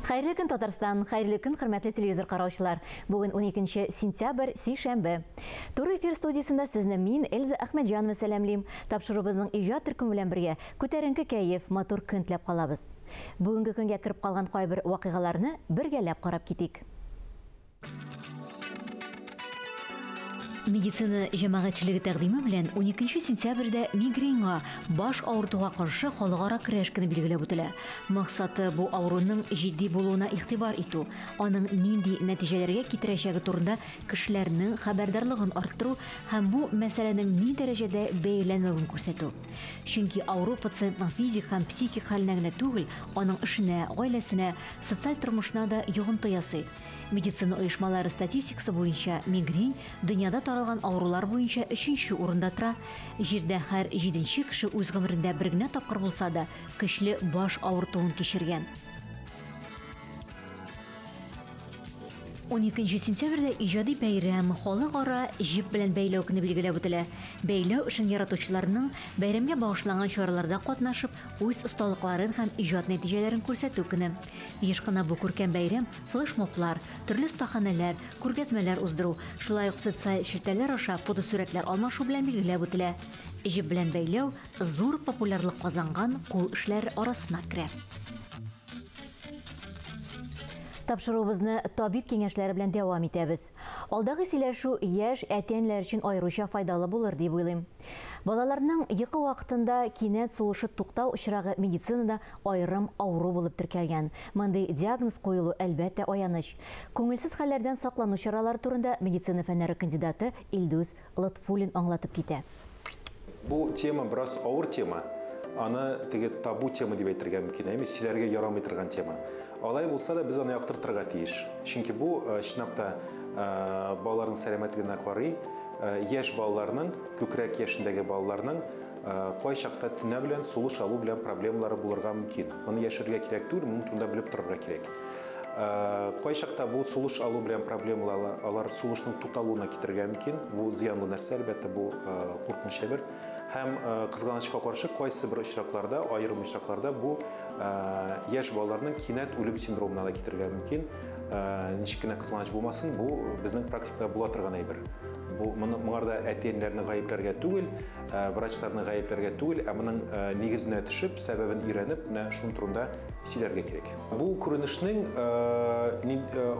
Хәерле көн Татарстан, хәерле көн хөрмәтле телевизор караучылар. Бүген 12 сентябрь, сишәмбе. Туры эфир студиясында сезне мин Эльза Әхмәтҗанова сәламлим. Тапшырыбызның иҗат төркеме белән бергә күтәренке кәеф, матур көн теләп калабыз. Бүгенге көнгә кереп калган кайбер вакыйгаларны бергәләп карап китик. Медицина җәмәгатьчелеге тәкъдиме белән 12 сентябрьдә мигренга, баш авыртуга каршы халыкара көрәш көне билгеләп үтелә. Максаты бу авыруның җитди булуына игътибар итү, аның нинди нәтиҗәләргә китерәчәге турында кешеләрнең хәбәрдарлыгын арттыру һәм бу мәсьәләнең ни дәрәҗәдә бәяләнмәвен күрсәтү. Чөнки авыру пациентның физик һәм психик хәленә генә түгел, аның эшенә, гаиләсенә, социаль тормышына да йогынты ясый. Медицина оешмалары статистикасы буенча мигрень дөньяда таралган авырулар буенча 3нче урында тора. Җирдә һәр 7нче кеше үз гомерендә бер генә тапкыр булса да көчле баш авыртуын кичергән. 12 сентябрьдә иҗади бәйрәм халыкара җеп белән бәйләү көне билгеләп үтелә. Бәйләү эшен яратучыларның бәйрәмгә багышланган чараларда катнашып, үз осталыкларын һәм иҗат нәтиҗәләрен күрсәтү көне. Еш кына бу күркәм бәйрәм флешмоблар, төрле остаханәләр, күргәзмәләр уздыру, шулай ук социаль шелтәләр аша фотосурәтләр алмашу белән билгеләп үтелә. Җеп белән бәйләү зур популярлык казанган кул эшләр арасына керә. Тапшырубызны табиб киңәшләре белән дәвам итәбез. Алдагы сөйләшү яшь әтәнләр өчен аеруча файдалы булыр дип уйлыйм. Балаларның йокы вакытында кинәт сулышы туктау очрагы медицинада аерым авыру булып теркәлгән. Мондый диагноз куелу әлбәттә аяныч. Күңелсез хәлләрдән саклану чаралары турында медицина фәннәре кандидаты Илдус Латфуллин аңлатып китә. Бу тема бераз авыр тема. Аны теге табу тема дип әйтергә мөмкин әмма силәргә ярамый торган тема. Алай булса да без аны яктыртырга тиеш. Чөнки бу чынлапта балаларның сәламәтлегенә карый, яшь балаларның, күкрәк яшендәге балаларның кай чакта төнә белән сулыш алу белән проблемалары булырга мөмкин. Моны яшәргә кирәк түгел, моны турында белеп торырга кирәк. Кай чакта бу сулыш алу белән проблемалар, алар сулышның тукталуына китергә мөмкин. Бу зыянлы нәрсә, әлбәттә, бу куркыныч әйбер. Һәм кызганычка каршы кайсы бер очракларда, аерым очракларда бу яшь балаларның кинәт үлем синдромына да китергә мөмкин. Ничек кенә кызганыч булмасын, бу безнең практикада була торган әйбер. Бу моңарда әтиәннәрне гаепләргә түгел, врачларны гаепләргә түгел, ә моның нигезенә төшеп, сәбәбен өйрәнеп, менә шуның турында сөйләргә кирәк. Бу күренешнең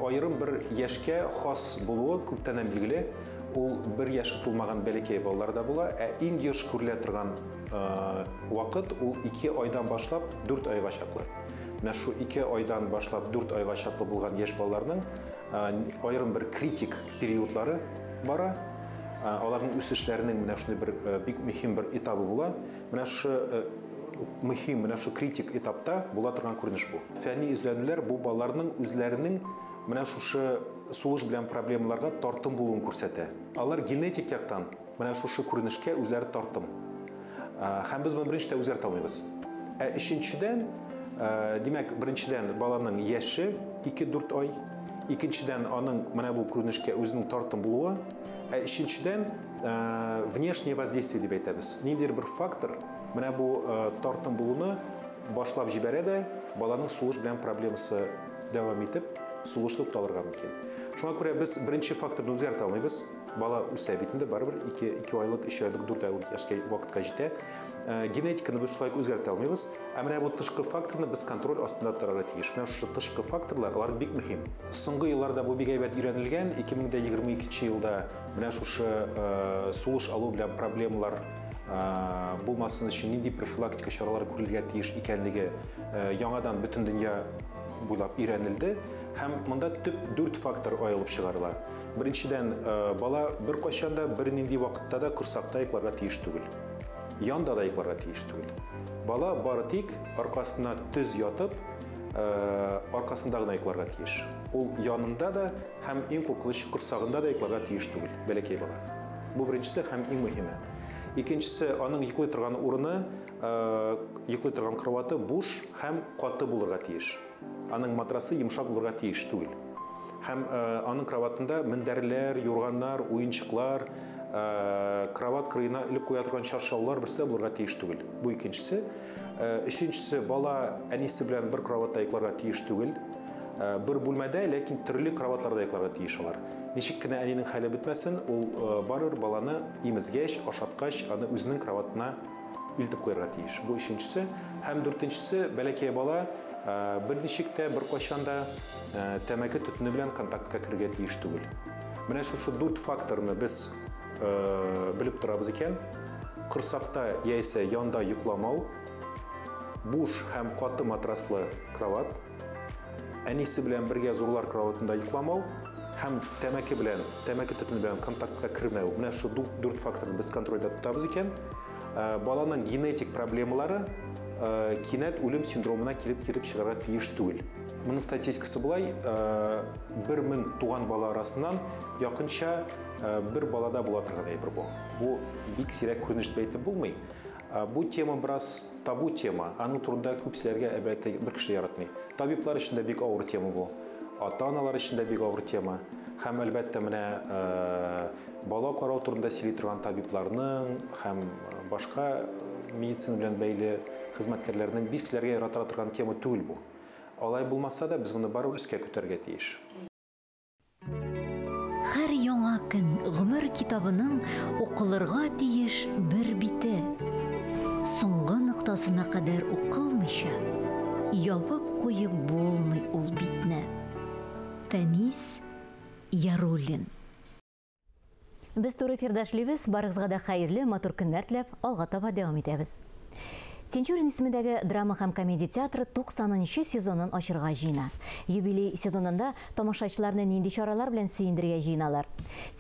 аерым бер яшькә хас булуы күптән билгеле. Ул бер яшы тулмаган бәләкәй балаларда була, ә иң еш күрелә торган вакыт ул 2 айдан башлап 4 айга чаклы. Менә шу 2 айдан башлап 4 айга чаклы булган яшь балаларның аерым бер критик периодлары бара. Аларның үсешләренең менә шундый бер бик мөһим бер этабы була. Менә шу критик этапта була торган күренеш бу. Фәнни изләнүләр бу балаларның үзләренең менә шушы сулыш белән проблемаларга тартым булуын күрсәтә. Алар генетик яктан менә шушы күренешкә үзләре тартым. Һәм без моны беренчедән үзгәртә алмыйбыз. Өченчедән, димәк, беренчедән баланың яше 2-4 ай, икенчедән аның менә бу күренешкә үзенең тартым булуы, өченчедән внешнее воздействие дип әйтәбез. Ниндидер бер фактор менә бу тартым булуны башлап җибәрә дә баланың сулыш белән проблемасы дәвам итеп сулыш тукталырга мөмкин. Шуңа күрә без беренче факторны үзгәртә алмыйбыз. Бала үсә битендә барыбер 2 айлык, 3 айлык, 4 айлык яшькә вакытка җитә. Генетиканы без шулай үзгәртә алмыйбыз. Ә менә бу тышкы факторны без контроль астында торырга тиеш. Менә шушы тышкы факторлар алар бик мөһим. Соңгы елларда бу бик әйбәт өйрәнелгән. 2022 елда менә шушы сулыш алу белән проблемалар булмасын өчен нинди профилактика чаралары күрелергә тиеш икәнлеге яңадан бөтен дөнья буйлап өйрәнелде. Һәм монда төп 4 фактор аерылып чыгарыла. Беренчедән, бала бер кайчанда бер нинди вакытта да корсакта йокларга тиеш түгел. Янда да йокларга тиеш түгел. Бала бары тик аркасына төз ятып, аркасында гына йокларга тиеш. Ул янында да һәм иң куркыныч корсагында да йокларга тиеш түгел, бәләкәй бала. Бу беренчесе һәм иң мөһиме. Икенчесе, аның йоклый торган урыны, йоклый торган кроваты буш һәм каты булырга тиеш. Аның матрасы йомшак булырга тиеш түгел. Һәм аның кроватында мендәрләр, юрганнар, уенчыклар, кроват кырыена илеп куя торган чаршаулар берсе булырга тиеш түгел. Бу икенчесе. Өченчесе, бала әнисе белән бер кроватта йокларга тиеш түгел. bir бүлмәдә, ләкин төрле кроватларда йокларга тиеш алар. Ничек кенә әнинең хәле бетмәсен, ул барыр баланы имезгәч, ашаткач, аны үзенең кроватына илтеп куярга тиеш. Бу өченчесе. Һәм дүртенчесе, бәләкәй бала берничек тә, беркайчан да тәмәке төтене белән контактка кергә тиеш түгел. Менә шушы дүрт факторны без белеп торабыз икән, корсакта яисә янда йокламау, буш һәм каты матраслы кроват, әнисе белән бергә зурлар кроватында йокламау, һәм тәмәке төтене белән контактка кірмәү. Менә шу дүрт факторны без контрольдә тотабыз икән, баланың генетик проблемалары кинәт үлем синдромына килеп чыгарга тиеш түгел. Моның статистикасы булай, 1000 туган бала арасыннан якынча bir балада була торган әйбер бу. Бу бик сирәк күренеш дип әйтеп булмый. Бу тема бераз табу тема. Аның турында күпселәргә әлбәттә бер кеше яратмый. Табиблар өчен дә бик авыр тема бу. Ата-аналар өчен дә бик авыр тема. Һәм әлбәттә менә бала карау турында сөйли торган табибларның һәм башка медицина белән бәйле хезмәткәрләрнең бик кешеләргә ярата торган тема түгел бу. Алай булмаса да без моны барыбер өскә күтәргә тиеш. Һәр яңа көн гомер китабының укылырга тиеш бер бите. Соңгы ноктасына кадәр укылмыйча, ябып куеп булмый ул битне. Фәнис Яруллин. Без туры фирдашлыбыз, барыгызга да хәерле, матур көннәр теләп, алга таба дәвам итәбез. Тинчурин исемендәге драма һәм комедия театры 90-нчы сезонын ачырга җыена. Юбилей сезонында тамашачыларны нинди чаралар белән сөендерергә җыеналар?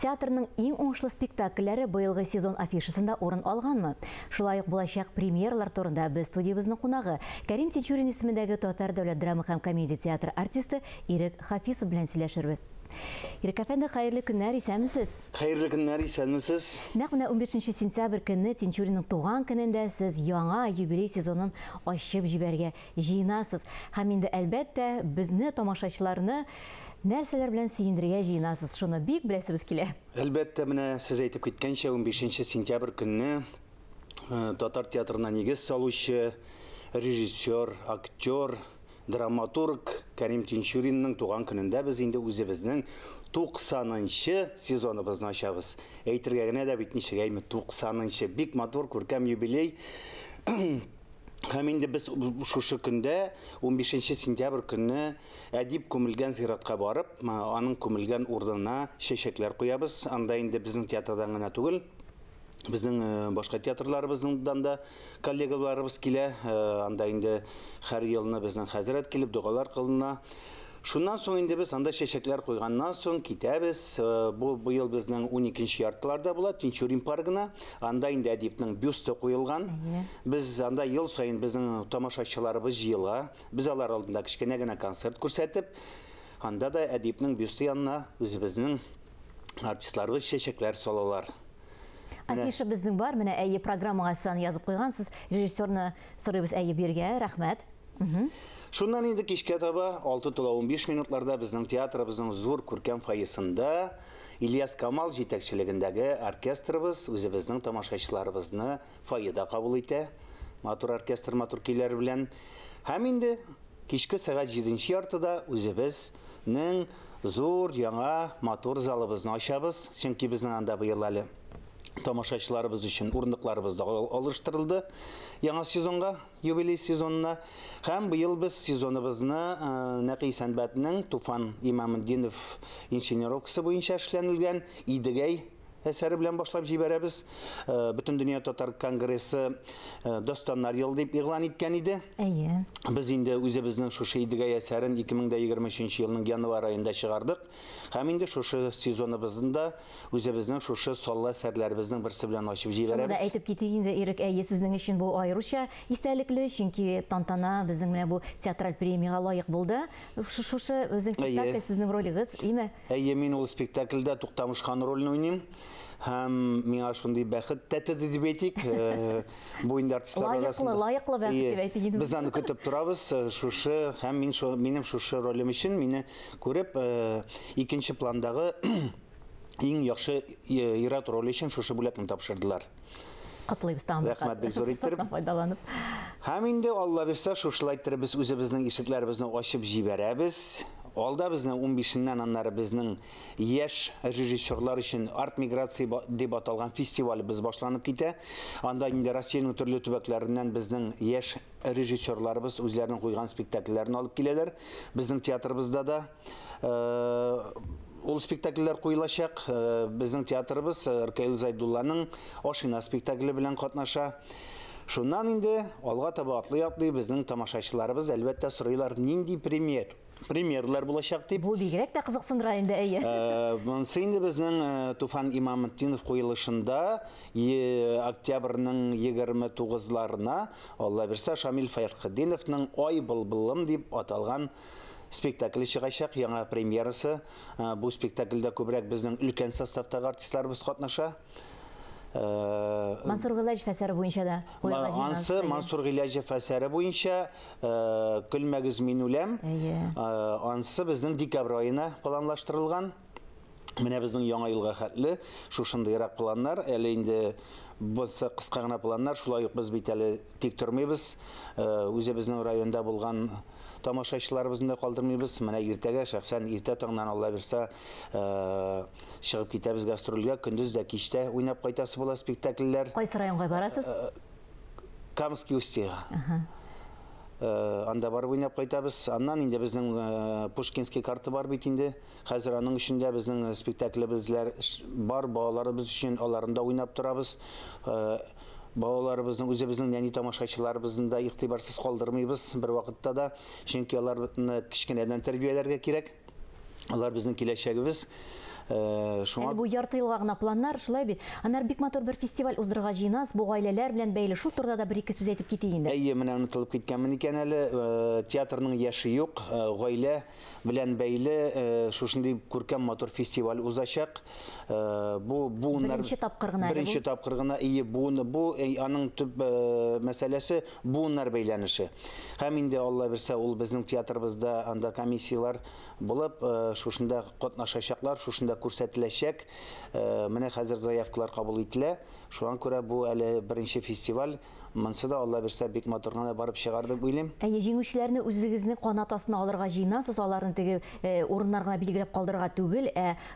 Театрның иң уңышлы спектакльләре быелгы сезон афишасында урын алганмы? Шулай ук булачак премьералар турында без студиябызның кунагы Кәрим Тинчурин исемендәге Татар дәүләт драма һәм комедия театры артисты Ирек Хафизов белән сөйләшербез. Ирек әфәнде, хәерле көннәр, исәнмесез? Хәерле көннәр, исәнмесез? Нәкъ менә 15 сентябрь көнне Тинчуринның туган көнендә сез яңа юбилей сезонын ачып җибәргә җыенасыз. Һәм инде әлбәттә безне тамашачыларны нәрсәләр белән сөендерергә җыенасыз? Шуны бик беләсебез килә. Әлбәттә, менә сез әйтеп киткәнчә 15 сентябрь көнне Татар театрына нигез салучы режиссер, актер, драматург Кәрим Тинчуринның туган көнендә без инде үзебезнең 90-нчы сезоныбызны ачабыз. Әйтергә генә дә бит ничек әйме 90-нчы бик матур күркәм юбилей. Һәм инде без шушы көндә 15 сентябрь көнне әдип күмелгән зиратка барып, аның күмелгән урынына чәчәкләр куябыз. Анда инде безнең театрдан гына түгел, безнең башка театрларыбыздан да коллегаларыбыз килә. Анда инде һәр елны безнең хәзрәт килеп дугалар кылына. Шуннан соң инде без анда чәчәкләр куйганнан соң китәбез. Бу быел безнең 12нче яртыларда була, Тинчурин паргына. Анда инде әдипнең бюсты куелган. Без анда ел сайын безнең тамашачыларыбыз җыела. Без алар алдында кичкенә генә концерт күрсәтеп, анда да әдипнең бюсты янына үзебезнең артистларыбыз чәчәкләр салалар. Афиша безнең бар, менә әйе программага сан язып куйгансыз. Режиссерны сорыйбыз, әйе биргә, рәхмәт. Шуннан инде кичкә таба 6:15 минутларда безнең театрыбызның зур күркәм фойесында Ильяс Камал җитәкчелегендәге оркестрыбыз үзебезнең тамашачыларыбызны фойеда кабул итә. Матур оркестр, матур көйләр белән. Һәм инде кичке сәгать 7-нче яртыда үзебезнең зур яңа матур залыбызны ачабыз. Чөнки безнең анда быел әле тамашачыларыбыз өчен урындыкларыбыз да алыштырылды яңа сезонга, юбилей сезонына. Һәм быел без сезоныбызны Нәкый Сәнбәтнең Туфан Имаметдинов инсценировкасы буенча эшләнелгән Идегәй әсәре белән башлап җибәрәбез. Бөтен дөнья татар конгрессы Достаннар ел дип игълан иткән иде. Әйе. Без инде үзебезнең шушы Идегәй әсәрен 2023 елның январь аенда чыгардык. Һәм инде шушы сезоныбызда үзебезнең шушы саллы әсәрләребезнең берсе белән ачып җибәрәбез. Шуны әйтеп китик инде, Ирек, әйе, сезнең өчен бу аеруча истәлекле, чөнки тантана безнең менә бу театраль премияга лаек булды. Шушы үзең спектакль сезнең ролигыз, име? Әйе, мин ул спектакльдә Туктамыш хан ролен уйныйм. Һәм миңа шундый бәхет тәтеде дип әйтик. Бу инде артистлар арасында. Лаеклы бәхет дип әйтик инде. Без аны көтеп торабыз. Шушы һәм минем шушы ролем өчен мине күреп, икенче пландагы иң яхшы ир-ат роле өчен шушы бүләкне тапшырдылар. Катлыйбыз тагын. Рәхмәт, бик зур иттереп. Файдаланып. Һәм инде Алла бирсә, шушылай иттереп без үзебезнең ишекләребезне ачып җибәрәбез. Алда безнең 15-ннән аннары безнең яшь режиссерлар өчен арт миграция дип аталган фестиваль без башланып китә. Анда инде Россиянең төрле төбәкләреннән безнең яшь режиссерларыбыз үзләренең куйган спектакльләрен алып киләләр. Безнең театрыбызда да ул спектакльләр куелачак. Безнең театрыбыз Ркаил Зайдулланың Ашина спектакле белән катнаша. Шуннан инде алга таба атлый безнең тамашачыларыбыз әлбәттә сорыйлар нинди премьерлар булачак дип. Бу бигрәк тә кызыксындыра инде, әйе. Монсы инде безнең Туфан Имаметдинов куелышында октябрьнең 29-ларына Алла бирсә Шамил Файрхетдиновның Ай былбылым дип аталган спектакль чыгачак, яңа премьерасы. Бу спектакльдә күбрәк безнең өлкән составтагы артистларыбыз катнаша. Мансур Гыйлаҗев әсәре буенча да Ансы Мансур Гыйлаҗев әсәре буенча Көлмәгез мин үләм. Ансы безнең декабрь аена планлаштырылган. Менә безнең яңа елга хәтле шушындыйрак планнар, әле инде булса кыска гына планнар, шулай ук без бит әле тик тормыйбыз. Үзебезнең районда булган тамашачыларыбызны да калдырмыйбыз. Менә иртәгә шәхсән иртә таңнан Алла бирсә чыгып китәбез гастрольгә, көндез дә кичтә уйнап кайтасы була спектакльләр. Кайсы районга барасыз? Камский Устьега. Анда барып уйнап кайтабыз. Аннан инде безнең Пушкинский карта бар бит инде. Хәзер аның өчендә безнең спектакльләр бар, балаларыбыз өчен аларында уйнап торабыз. Балаларыбызның үзебезнең нәни тамашачыларыбызны да игътибарсыз калдырмыйбыз бер вакытта да, чөнки аларны кичкенәдән тәрбияләргә кирәк. Алар безнең киләчәгебез. Шуңа бу ярты елга гына планнар, шулай бит. Аннар бик матур бер фестиваль уздырырга җыенабыз. Бу гаиләләр белән бәйле шул турыда да бер-ике сүз әйтеп китик инде. Әйе, менә онытылып киткәнмен икән әле. Театрның яшы юк, гаилә белән бәйле шушындый күркәм матур фестиваль узачак. Бу беренче тапкыр гына. Беренче тапкыр гына. Бу аның төп мәсьәләсе буыннар бәйләнеше. Һәм инде Алла бирсә, ул безнең театрыбызда анда комиссиялар булып, шушында катнашачаклар, шушында күрсәтеләчәк. Менә хәзер заявкалар кабул ителә. Шуңа күрә бу әле беренче фестиваль. Монсы да Алла бирсә бик матур гына барып чыгар дип уйлыйм. Әйе, җиңүчеләрне үзегезнең канат астына алырга җыенасыз, аларны теге урыннарга билгеләп калдырырга түгел,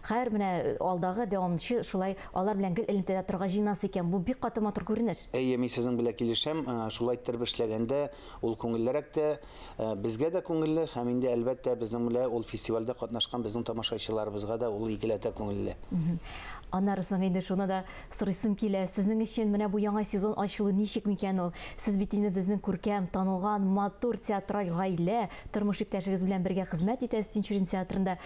һәр менә алдагы дәвамчы шулай алар белән гел элемтәдә торырга җыенасы икән. Бу бик каты матур күренеш. Әйе, мин сезнең белән килешәм. Шулай итеп эшләгәндә ул күңеллерәк тә, безгә дә күңелле, һәм инде әлбәттә безнең белән ул фестивальдә катнашкан безнең тамашачыларыбызга да ул икеләтә күңелле. Аннарысын инде шуны да сорыйсым килә. Сезнең өчен менә бу яңа сезон ачылу ничек микән ул? Сез бит инде безнең күркәм, танылган, матур театраль гаилә, тормыш иптәшегез белән бергә хезмәт итәсез Тинчурин театрында.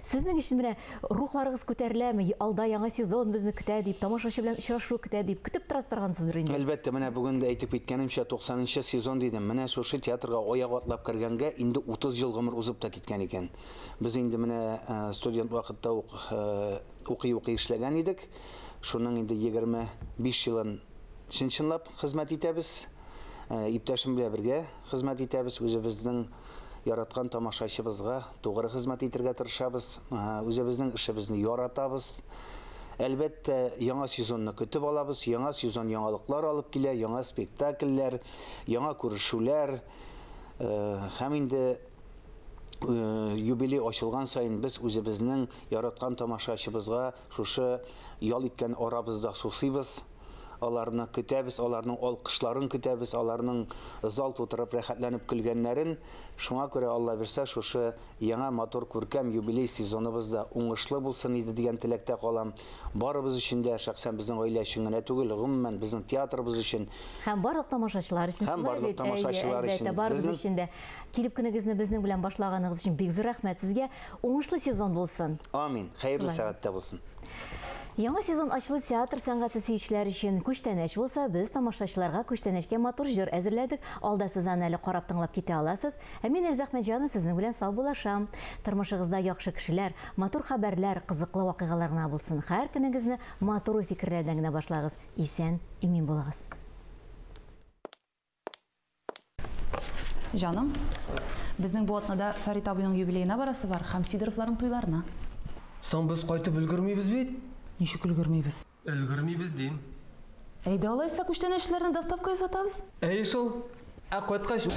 Сезнең өчен менә рухларыгыз күтәреләме? Алда яңа сезон безне көтә дип, тамашачы белән очрашу көтә дип, көтеп торасыздыр инде. Әлбәттә, менә бүген дә әйтеп киткәнемчә 90-нчы сезон дидем. Менә шушы театрга аяк атлап кергәнгә инде 30 ел гомер узып та киткән икән. Без инде менә студент вакытта укый эшләгән идек. Шуның инде 25 елын чынлап хезмәт итәбез. Иптәшем белән бергә хезмәт итәбез. Үзебезнең яраткан тамашачыбызга тугры хезмәт итәргә тырышабыз. Үзебезнең эшебезне яратабыз. Әлбәттә, яңа сезонны көтеп алабыз. Яңа сезон яңалыклар алып килә, яңа спектакльләр, яңа күрешүләр. Һәм инде юбилей ачылган сайын без үзебезнең яраткан тамашачыбызга шушы ял иткән арабызда сусыйбыз. Аларны көтәбез, аларның алкышларын көтәбез, аларның зал тутырып рәхәтләнеп көлгәннәрен. Шуңа күрә Алла бирсә, шушы яңа матур күркәм юбилей сезоныбызда уңышлы булсын иде дигән теләктә калам. Барыбыз өчен дә, шәхсән безнең гаилә өчен генә түгел, гомумән безнең театрыбыз өчен. Һәм барлык тамашачылар өчен. Һәм барлык тамашачылар өчен. Барыбыз өчен дә килеп көнегезне безнең белән башлаганыгыз өчен бик зур рәхмәт сезгә. Уңышлы сезон булсын. Амин. Хәерле сәгатьтә булсын. Яңа сезон ачылу театр сәнгате сөючеләр өчен күчтәнәч булса, без тамашачыларга күчтәнәчкә матур җыр әзерләдек. Алда сез аны әле карап тыңлап китә аласыз. Мин Эльза Әхмәтҗанова сезнең белән сау булашам. Тормышыгызда яхшы кешеләр, матур хәбәрләр, кызыклы вакыйгалар гына булсын. Һәр көнегезне матур фикерләрдән генә башлагыз. Исән, имин булыгыз. Жаным, безнең бу атнада Фәрит абыйның юбилеена барасы бар, һәм Сидоровларның туйларына. Соң без кайтып өлгермибез бит? Ничек өлгермибез? Өлгермибез дим. Әйдә алайса күчтәнәчләрне доставкага сатабыз. Әйе шул. Кайткач